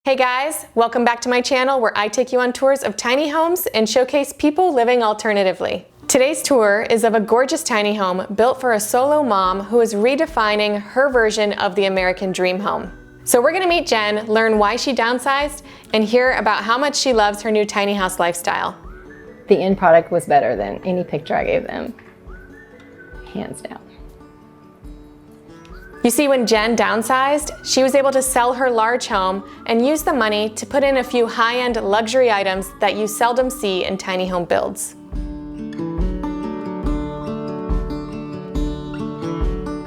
Hey guys, welcome back to my channel where I take you on tours of tiny homes and showcase people living alternatively. Today's tour is of a gorgeous tiny home built for a solo mom who is redefining her version of the American dream home. So we're gonna meet Jen, learn why she downsized, and hear about how much she loves her new tiny house lifestyle. The end product was better than any picture I gave them, hands down. You see, when Jen downsized, she was able to sell her large home and use the money to put in a few high-end luxury items that you seldom see in tiny home builds.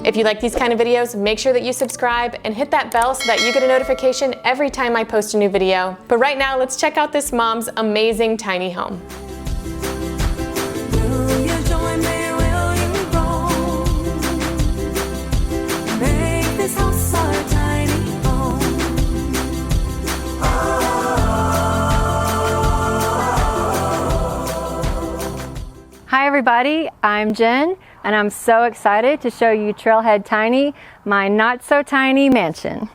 If you like these kind of videos, make sure that you subscribe and hit that bell so that you get a notification every time I post a new video. But right now, let's check out this mom's amazing tiny home. Hi everybody, I'm Jen, and I'm so excited to show you Trailhead Tiny, my not so tiny mansion.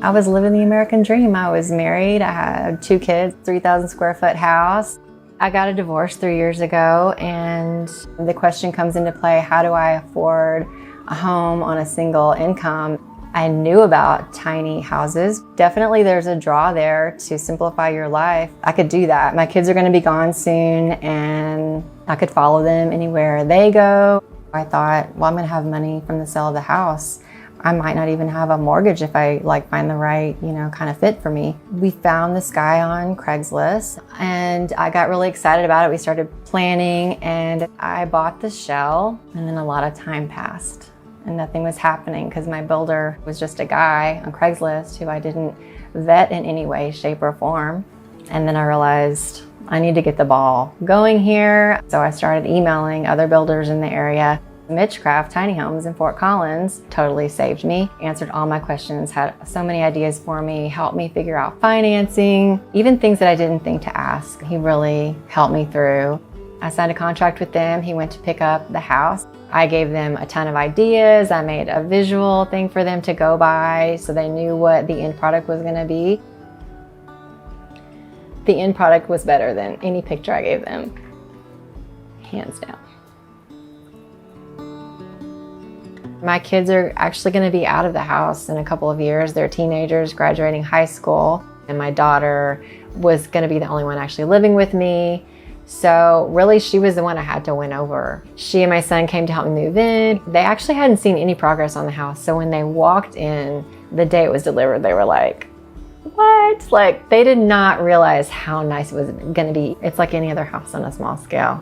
I was living the American dream. I was married, I had 2 kids, 3,000 square foot house. I got a divorce 3 years ago, and the question comes into play, how do I afford a home on a single income? I knew about tiny houses. Definitely there's a draw there to simplify your life. I could do that. My kids are gonna be gone soon, and I could follow them anywhere they go. I thought, well, I'm gonna have money from the sale of the house. I might not even have a mortgage if I find the right, kind of fit for me. We found this guy on Craigslist and I got really excited about it. We started planning and I bought the shell, and then a lot of time passed and nothing was happening because my builder was just a guy on Craigslist who I didn't vet in any way, shape, or form. And then I realized I need to get the ball going here. So I started emailing other builders in the area. Mitchcraft tiny homes in Fort Collins totally saved me, answered all my questions, had so many ideas for me, helped me figure out financing, even things that I didn't think to ask. He really helped me through. I signed a contract with them. He went to pick up the house. I gave them a ton of ideas. I made a visual thing for them to go by so they knew what the end product was going to be. The end product was better than any picture I gave them, hands down. My kids are actually going to be out of the house in a couple of years. They're teenagers graduating high school, and my daughter was going to be the only one actually living with me. So really, she was the one I had to win over. She and my son came to help me move in. They actually hadn't seen any progress on the house. So when they walked in the day it was delivered, they were like, what? They did not realize how nice it was going to be. It's like any other house on a small scale.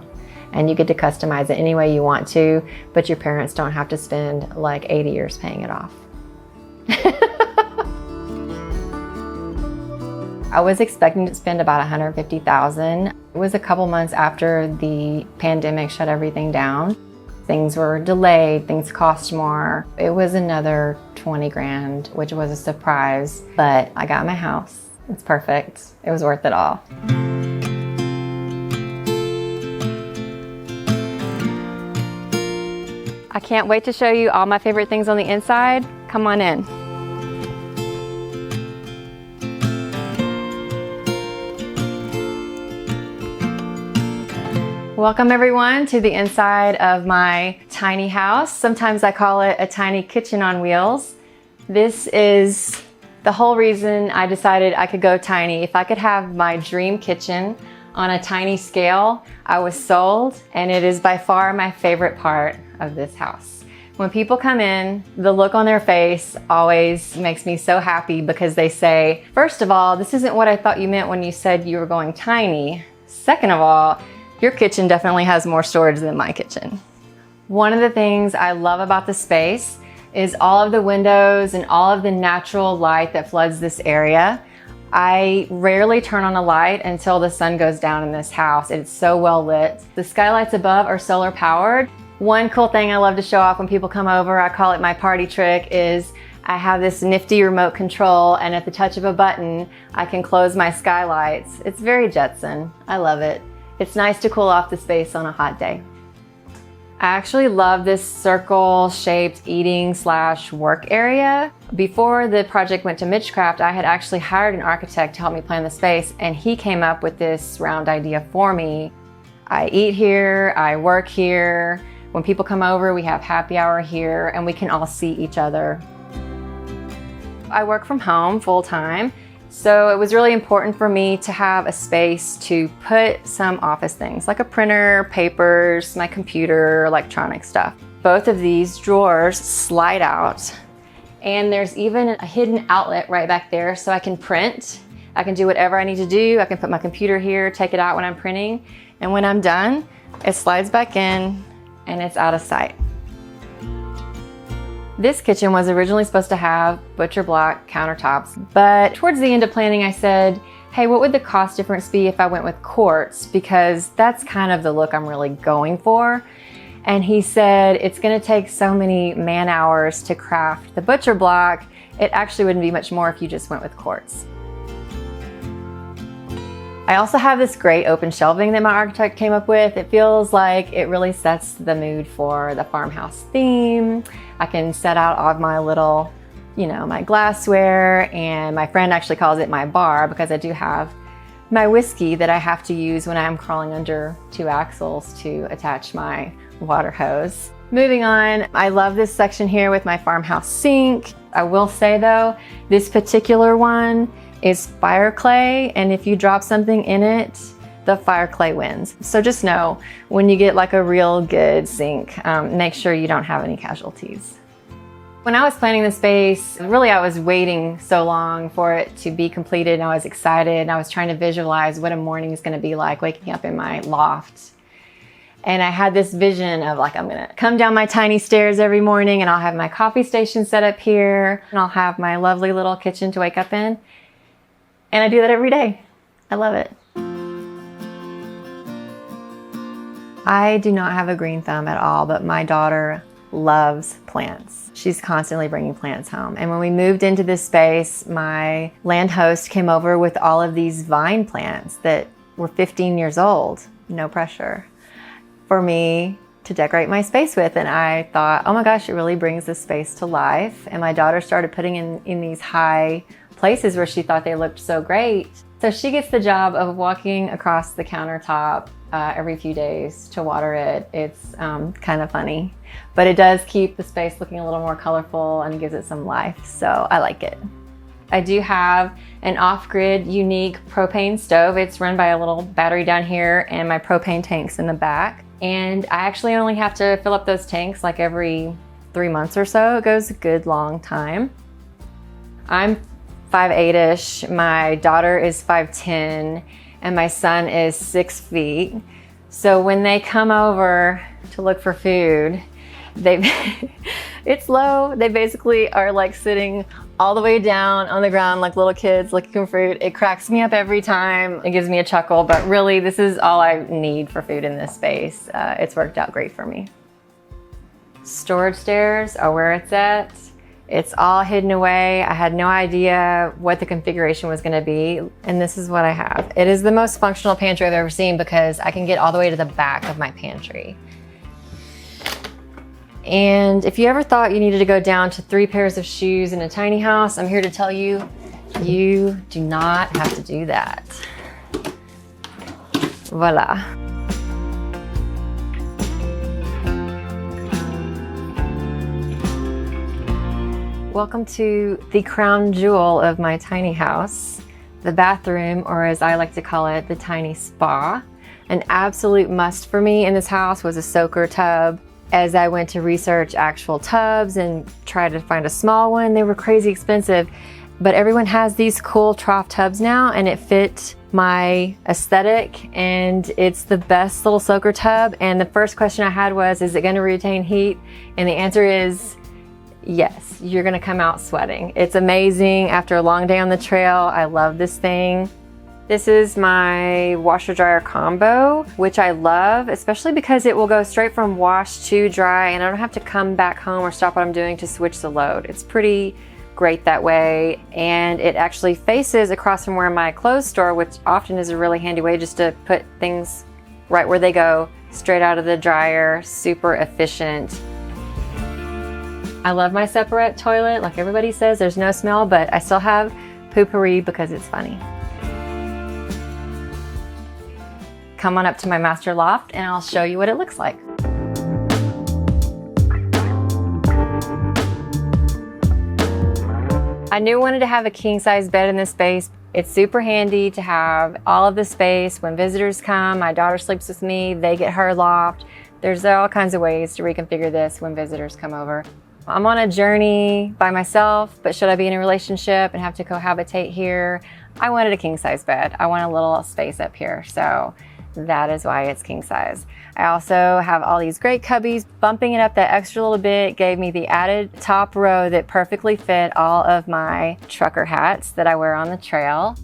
And you get to customize it any way you want to, but your parents don't have to spend like 80 years paying it off. I was expecting to spend about $150,000. It was a couple months after the pandemic shut everything down. Things were delayed, things cost more. It was another 20 grand, which was a surprise, but I got my house. It's perfect. It was worth it all. I can't wait to show you all my favorite things on the inside. Come on in. Welcome everyone to the inside of my tiny house. Sometimes I call it a tiny kitchen on wheels. This is the whole reason I decided I could go tiny. If I could have my dream kitchen on a tiny scale, I was sold, and it is by far my favorite part of this house. When people come in, the look on their face always makes me so happy because they say, first of all, this isn't what I thought you meant when you said you were going tiny. Second of all, your kitchen definitely has more storage than my kitchen. One of the things I love about the space is all of the windows and all of the natural light that floods this area. I rarely turn on a light until the sun goes down in this house. It's so well lit. The skylights above are solar powered. One cool thing I love to show off when people come over, I call it my party trick, is I have this nifty remote control, and at the touch of a button, I can close my skylights. It's very Jetson. I love it. It's nice to cool off the space on a hot day. I actually love this circle-shaped eating/work area. Before the project went to Mitchcraft, I had actually hired an architect to help me plan the space, and he came up with this round idea for me. I eat here, I work here. When people come over, we have happy hour here, and we can all see each other. I work from home full-time, so it was really important for me to have a space to put some office things like a printer, papers, my computer, electronic stuff. Both of these drawers slide out, and there's even a hidden outlet right back there so I can print. I can do whatever I need to do. I can put my computer here, take it out when I'm printing, and when I'm done, it slides back in and it's out of sight. This kitchen was originally supposed to have butcher block countertops, but towards the end of planning, I said, hey, what would the cost difference be if I went with quartz? Because that's kind of the look I'm really going for. And he said, it's gonna take so many man hours to craft the butcher block, it actually wouldn't be much more if you just went with quartz. I also have this great open shelving that my architect came up with. It feels like it really sets the mood for the farmhouse theme. I can set out all of my little, my glassware, and my friend actually calls it my bar because I do have my whiskey that I have to use when I'm crawling under 2 axles to attach my water hose. Moving on, I love this section here with my farmhouse sink. I will say though, this particular one is fire clay, and if you drop something in it, the fire clay wins. So just know, when you get like a real good sink, make sure you don't have any casualties. When I was planning the space, really I was waiting so long for it to be completed, and I was excited, and I was trying to visualize what a morning is gonna be like waking up in my loft. And I had this vision of like, I'm gonna come down my tiny stairs every morning, and I'll have my coffee station set up here, and I'll have my lovely little kitchen to wake up in. And I do that every day. I love it. I do not have a green thumb at all, but my daughter loves plants. She's constantly bringing plants home. And when we moved into this space, my land host came over with all of these vine plants that were 15 years old, no pressure, for me to decorate my space with. And I thought, oh my gosh, it really brings this space to life. And my daughter started putting in these high places where she thought they looked so great. So she gets the job of walking across the countertop every few days to water it. It's kind of funny, but it does keep the space looking a little more colorful and gives it some life, so I like it. I do have an off-grid unique propane stove. It's run by a little battery down here, and my propane tank's in the back. And I actually only have to fill up those tanks like every 3 months or so. It goes a good long time. I'm 5'8"-ish, my daughter is 5'10", and my son is 6 feet. So when they come over to look for food, it's low. They basically are like sitting all the way down on the ground like little kids looking for food. It cracks me up every time. It gives me a chuckle, but really this is all I need for food in this space. It's worked out great for me. Storage stairs are where it's at. It's all hidden away. I had no idea what the configuration was gonna be, and this is what I have. It is the most functional pantry I've ever seen because I can get all the way to the back of my pantry. And if you ever thought you needed to go down to 3 pairs of shoes in a tiny house, I'm here to tell you, you do not have to do that. Voila. Welcome to the crown jewel of my tiny house, the bathroom, or as I like to call it, the tiny spa. An absolute must for me in this house was a soaker tub. As I went to research actual tubs and try to find a small one, they were crazy expensive, but everyone has these cool trough tubs now, and it fit my aesthetic, and it's the best little soaker tub. And the first question I had was, is it gonna retain heat? And the answer is yes, you're gonna come out sweating. It's amazing after a long day on the trail. I love this thing. This is my washer dryer combo, which I love, especially because it will go straight from wash to dry, and I don't have to come back home or stop what I'm doing to switch the load. It's pretty great that way. And it actually faces across from where my clothes store, which often is a really handy way just to put things right where they go, straight out of the dryer, super efficient. I love my separate toilet. Like everybody says, there's no smell, but I still have poopery because it's funny. Come on up to my master loft and I'll show you what it looks like. I knew I wanted to have a king-size bed in this space. It's super handy to have all of the space. When visitors come, my daughter sleeps with me, they get her loft. There's all kinds of ways to reconfigure this when visitors come over. I'm on a journey by myself, but should I be in a relationship and have to cohabitate here? I wanted a king-size bed. I want a little space up here, so that is why it's king size. I also have all these great cubbies. Bumping it up that extra little bit gave me the added top row that perfectly fit all of my trucker hats that I wear on the trail.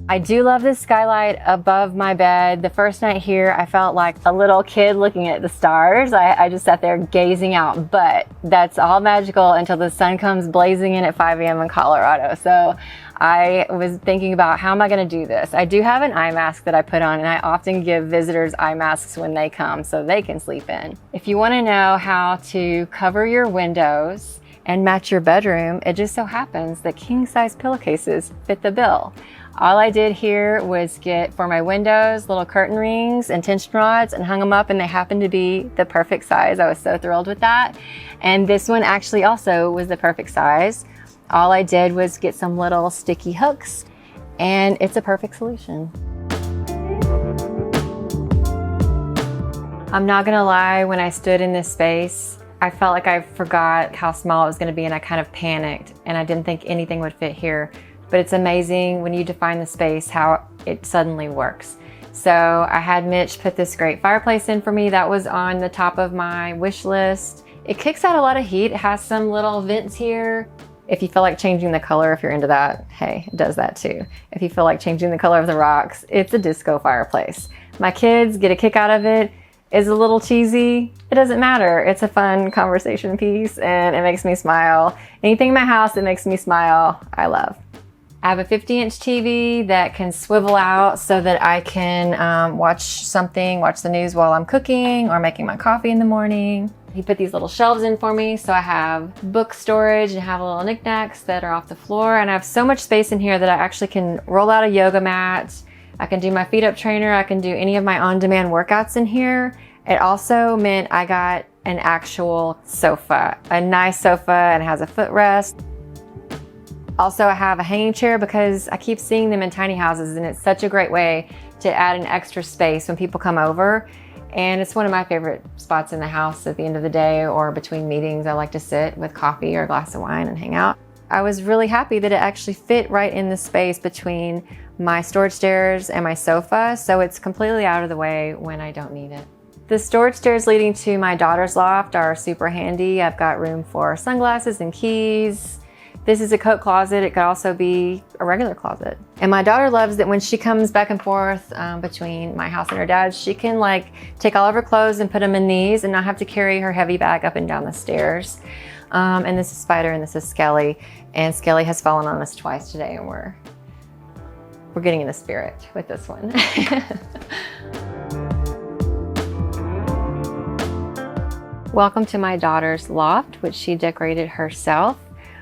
I do love this skylight above my bed. The first night here, I felt like a little kid looking at the stars. I just sat there gazing out, but that's all magical until the sun comes blazing in at 5 a.m. in Colorado. So I was thinking about, how am I gonna do this? I do have an eye mask that I put on, and I often give visitors eye masks when they come so they can sleep in. If you wanna know how to cover your windows and match your bedroom, it just so happens that king-size pillowcases fit the bill. All I did here was get, for my windows, little curtain rings and tension rods and hung them up, and they happened to be the perfect size. I was so thrilled with that. And this one actually also was the perfect size. All I did was get some little sticky hooks, and it's a perfect solution. I'm not gonna lie, when I stood in this space, I felt like I forgot how small it was gonna be, and I kind of panicked, and I didn't think anything would fit here. But it's amazing when you define the space how it suddenly works. So I had Mitch put this great fireplace in for me. That was on the top of my wish list. It kicks out a lot of heat. It has some little vents here. If you feel like changing the color, if you're into that, hey, it does that too. If you feel like changing the color of the rocks, it's a disco fireplace. My kids get a kick out of it. It's a little cheesy. It doesn't matter. It's a fun conversation piece and it makes me smile. Anything in my house that makes me smile, I love. I have a 50-inch TV that can swivel out so that I can watch the news while I'm cooking or making my coffee in the morning. He put these little shelves in for me, so I have book storage and have little knickknacks that are off the floor. And I have so much space in here that I actually can roll out a yoga mat. I can do my feet up trainer. I can do any of my on-demand workouts in here. It also meant I got an actual sofa, a nice sofa, and it has a footrest. Also, I have a hanging chair because I keep seeing them in tiny houses, and it's such a great way to add an extra space when people come over. And it's one of my favorite spots in the house at the end of the day or between meetings. I like to sit with coffee or a glass of wine and hang out. I was really happy that it actually fit right in the space between my storage stairs and my sofa, so it's completely out of the way when I don't need it. The storage stairs leading to my daughter's loft are super handy. I've got room for sunglasses and keys. This is a coat closet. It could also be a regular closet. And my daughter loves that when she comes back and forth between my house and her dad's, she can like take all of her clothes and put them in these and not have to carry her heavy bag up and down the stairs. And this is Spider and this is Skelly. And Skelly has fallen on us twice today, and we're getting in the spirit with this one. Welcome to my daughter's loft, which she decorated herself.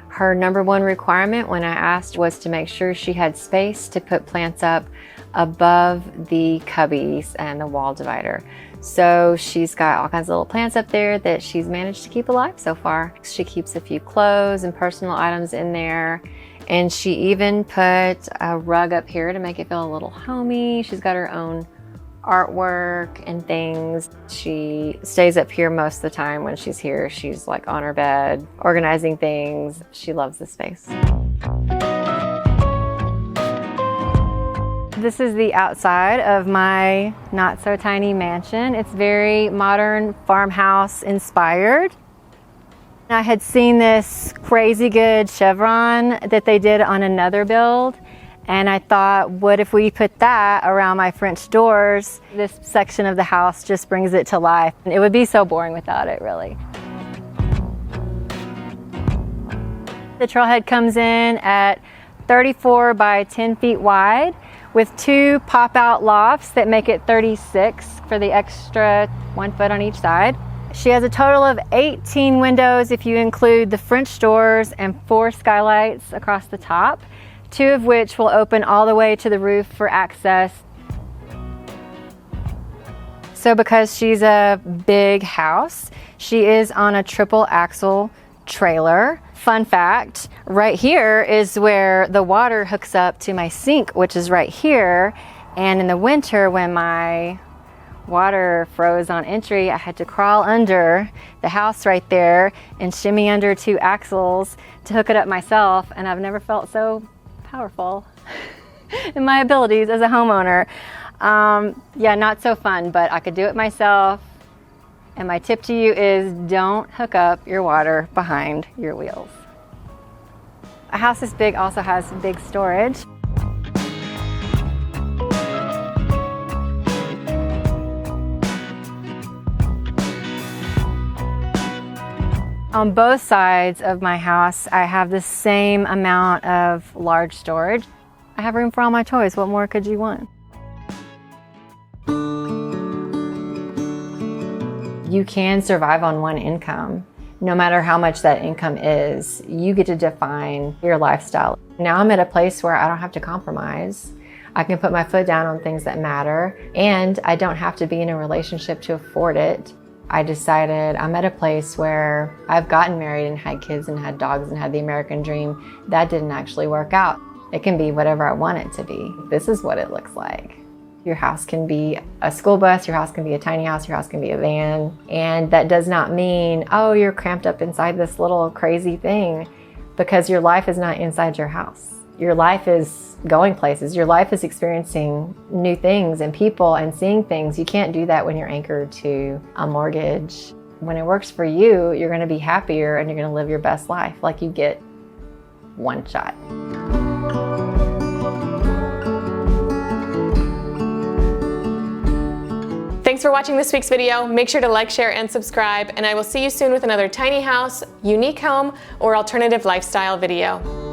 Her number one requirement when I asked was to make sure she had space to put plants up above the cubbies and the wall divider. So she's got all kinds of little plants up there that she's managed to keep alive so far. She keeps a few clothes and personal items in there. And she even put a rug up here to make it feel a little homey. She's got her own artwork and things. She stays up here most of the time when she's here. She's like on her bed, organizing things. She loves the space. This is the outside of my not so tiny mansion. It's very modern farmhouse inspired. I had seen this crazy good chevron that they did on another build. And I thought, what if we put that around my French doors? This section of the house just brings it to life. It would be so boring without it, really. The trailhead comes in at 34 by 10 feet wide with 2 pop-out lofts that make it 36 for the extra 1 foot on each side. She has a total of 18 windows if you include the French doors and 4 skylights across the top, 2 of which will open all the way to the roof for access. So because she's a big house, she is on a triple axle trailer. Fun fact, right here is where the water hooks up to my sink, which is right here. And in the winter, when my water froze on entry, I had to crawl under the house right there and shimmy under 2 axles to hook it up myself. And I've never felt so powerful in my abilities as a homeowner. Yeah, not so fun, but I could do it myself. And my tip to you is don't hook up your water behind your wheels. A house this big also has big storage. On both sides of my house, I have the same amount of large storage. I have room for all my toys. What more could you want? You can survive on one income. No matter how much that income is, you get to define your lifestyle. Now I'm at a place where I don't have to compromise. I can put my foot down on things that matter, and I don't have to be in a relationship to afford it. I decided I'm at a place where I've gotten married and had kids and had dogs and had the American dream. That didn't actually work out. It can be whatever I want it to be. This is what it looks like. Your house can be a school bus, your house can be a tiny house, your house can be a van. And that does not mean, oh, you're cramped up inside this little crazy thing, because your life is not inside your house. Your life is going places. Your life is experiencing new things and people and seeing things. You can't do that when you're anchored to a mortgage. When it works for you, you're gonna be happier and you're gonna live your best life. Like, you get one shot. Thanks for watching this week's video. Make sure to like, share, and subscribe, and I will see you soon with another tiny house, unique home, or alternative lifestyle video.